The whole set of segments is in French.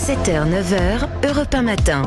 7h, 9h, Europe 1 matin.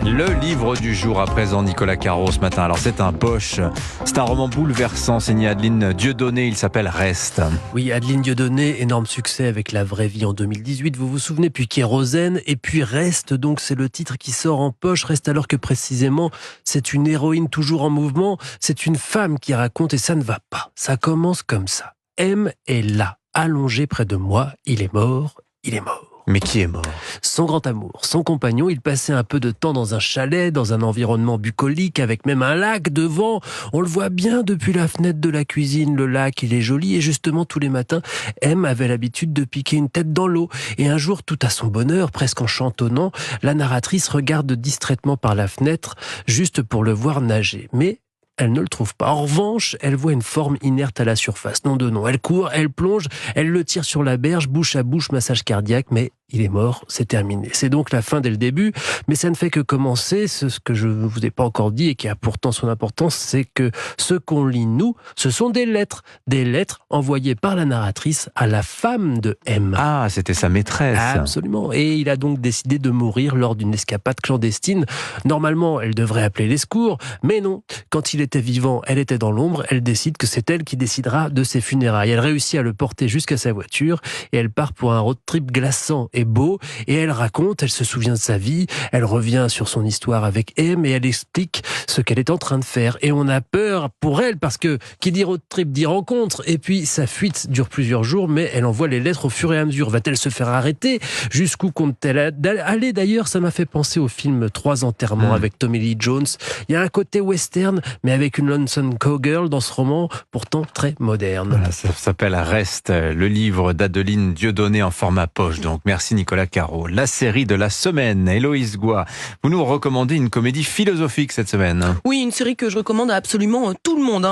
Le livre du jour à présent, Nicolas Caro, ce matin. Alors c'est un poche, c'est un roman bouleversant signé Adeline Dieudonné, il s'appelle Reste. Oui, Adeline Dieudonné, énorme succès avec La vraie vie en 2018, vous vous souvenez, puis Kérosène, et puis Reste, donc c'est le titre qui sort en poche. Reste alors que précisément, c'est une héroïne toujours en mouvement, c'est une femme qui raconte et ça ne va pas. Ça commence comme ça. M est là, allongé près de moi, il est mort, il est mort. Mais qui est mort? Son grand amour, son compagnon, il passait un peu de temps dans un chalet, dans un environnement bucolique, avec même un lac devant. On le voit bien depuis la fenêtre de la cuisine, le lac, il est joli. Et justement, tous les matins, M avait l'habitude de piquer une tête dans l'eau. Et un jour, tout à son bonheur, presque en chantonnant, la narratrice regarde distraitement par la fenêtre, juste pour le voir nager. Mais elle ne le trouve pas. En revanche, elle voit une forme inerte à la surface. Non de nom. Elle court, elle plonge, elle le tire sur la berge, bouche à bouche, massage cardiaque, mais il est mort, c'est terminé. C'est donc la fin dès le début, mais ça ne fait que commencer. Ce que je ne vous ai pas encore dit et qui a pourtant son importance, c'est que ce qu'on lit, nous, ce sont des lettres envoyées par la narratrice à la femme de M. Ah, c'était sa maîtresse. Absolument. Et il a donc décidé de mourir lors d'une escapade clandestine. Normalement, elle devrait appeler les secours, mais non. Quand il était vivant, elle était dans l'ombre. Elle décide que c'est elle qui décidera de ses funérailles. Elle réussit à le porter jusqu'à sa voiture et elle part pour un road trip glaçant et beau. Et elle raconte, elle se souvient de sa vie, elle revient sur son histoire avec M et elle explique ce qu'elle est en train de faire. Et on a peur pour elle parce que qui dit road trip dit rencontre. Et puis sa fuite dure plusieurs jours, mais elle envoie les lettres au fur et à mesure. Va-t-elle se faire arrêter? Jusqu'où compte-t-elle aller? D'ailleurs, ça m'a fait penser au film 3 enterrements avec Tommy Lee Jones. Il y a un côté western, mais avec une Lonesome Cowgirl dans ce roman, pourtant très moderne. Voilà, ça s'appelle Reste, le livre d'Adeline Dieudonné en format poche. Donc merci Nicolas Caro. La série de la semaine, Héloïse Goua. Vous nous recommandez une comédie philosophique cette semaine. Oui, une série que je recommande à absolument tout le monde,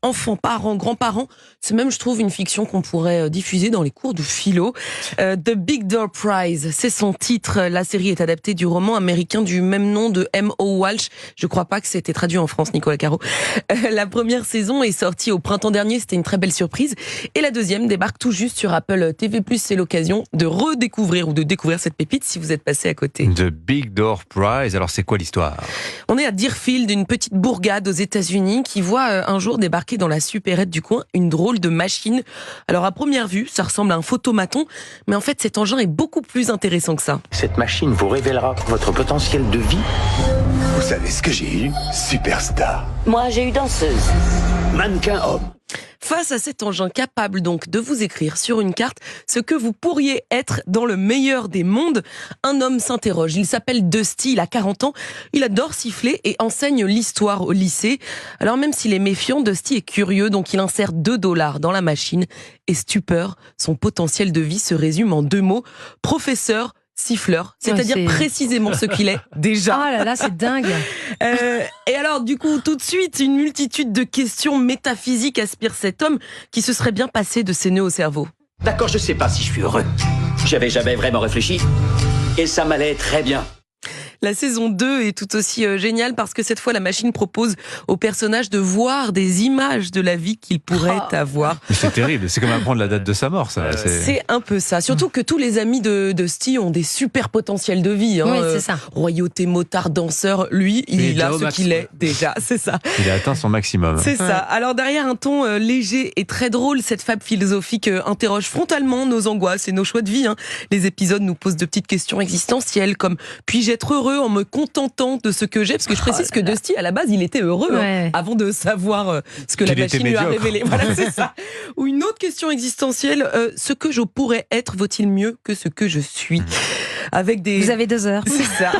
enfants, parents, grands-parents. C'est même, je trouve, une fiction qu'on pourrait diffuser dans les cours de philo. The Big Door Prize, c'est son titre. La série est adaptée du roman américain du même nom de M.O. Walsh. Je crois pas que c'était traduit en France, Nicolas Caro. La première saison est sortie au printemps dernier, c'était une très belle surprise. Et la deuxième débarque tout juste sur Apple TV+. C'est l'occasion de redécouvrir ou de découvrir cette pépite si vous êtes passé à côté. The Big Door Prize, alors c'est quoi l'histoire? On est à Deerfield, une petite bourgade aux États-Unis qui voit un jour débarquer dans la supérette du coin une drôle de machine. Alors à première vue, ça ressemble à un photomaton, mais en fait cet engin est beaucoup plus intéressant que ça. Cette machine vous révélera votre potentiel de vie. Vous savez ce que j'ai eu? Superstar. Moi, j'ai eu danseuse. Mannequin homme. Face à cet engin capable donc de vous écrire sur une carte ce que vous pourriez être dans le meilleur des mondes, un homme s'interroge. Il s'appelle Dusty, il a 40 ans, il adore siffler et enseigne l'histoire au lycée. Alors même s'il est méfiant, Dusty est curieux, donc il insère $2 dans la machine et stupeur, son potentiel de vie se résume en 2 mots, professeur siffleur, c'est-à-dire précisément ce qu'il est déjà. Oh là là, c'est dingue. Et alors, du coup, tout de suite, une multitude de questions métaphysiques aspire cet homme qui se serait bien passé de ses nœuds au cerveau. D'accord, je sais pas si je suis heureux. J'avais jamais vraiment réfléchi. Et ça m'allait très bien. La saison 2 est tout aussi géniale parce que cette fois, la machine propose aux personnages de voir des images de la vie qu'ils pourraient avoir. Mais c'est terrible, c'est comme apprendre la date de sa mort, ça. C'est un peu ça. Surtout que tous les amis de Dusty ont des super potentiels de vie. Oui, c'est ça. Royauté, motard, danseur, lui, il a ce qu'il est déjà, c'est ça. Il a atteint son maximum. C'est ça. Alors derrière un ton léger et très drôle, cette fable philosophique interroge frontalement nos angoisses et nos choix de vie. Les épisodes nous posent de petites questions existentielles comme « Puis-je être heureux en me contentant de ce que j'ai ?» Parce que je précise que Dusty, à la base, il était heureux avant de savoir ce que la machine lui a révélé. Voilà, c'est ça. Ou une autre question existentielle, ce que je pourrais être vaut-il mieux que ce que je suis? Avec des... Vous avez 2 heures. C'est ça.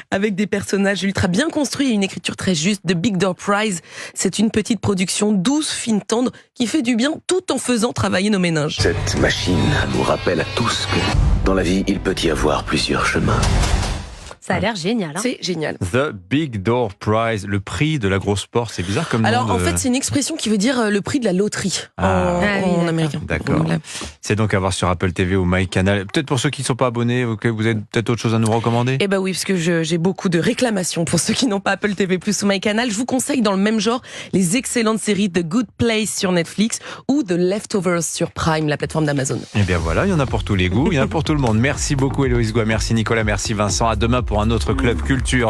Avec des personnages ultra bien construits et une écriture très juste. The Big Door Prize, c'est une petite production douce, fine, tendre, qui fait du bien tout en faisant travailler nos méninges. Cette machine nous rappelle à tous que dans la vie, il peut y avoir plusieurs chemins. Ça a l'air génial. Hein. C'est génial. The Big Door Prize, le prix de la grosse porte. C'est bizarre comme nom. Alors, en fait, c'est une expression qui veut dire le prix de la loterie en américain. D'accord. Voilà. C'est donc à voir sur Apple TV ou MyCanal. Peut-être pour ceux qui ne sont pas abonnés, vous avez peut-être autre chose à nous recommander? Eh ben oui, parce que j'ai beaucoup de réclamations pour ceux qui n'ont pas Apple TV Plus ou MyCanal. Je vous conseille dans le même genre les excellentes séries The Good Place sur Netflix ou The Leftovers sur Prime, la plateforme d'Amazon. Eh bien voilà, il y en a pour tous les goûts, il y en a pour tout le monde. Merci beaucoup Héloïse Goua, merci Nicolas, merci Vincent. À demain pour un autre Club Culture.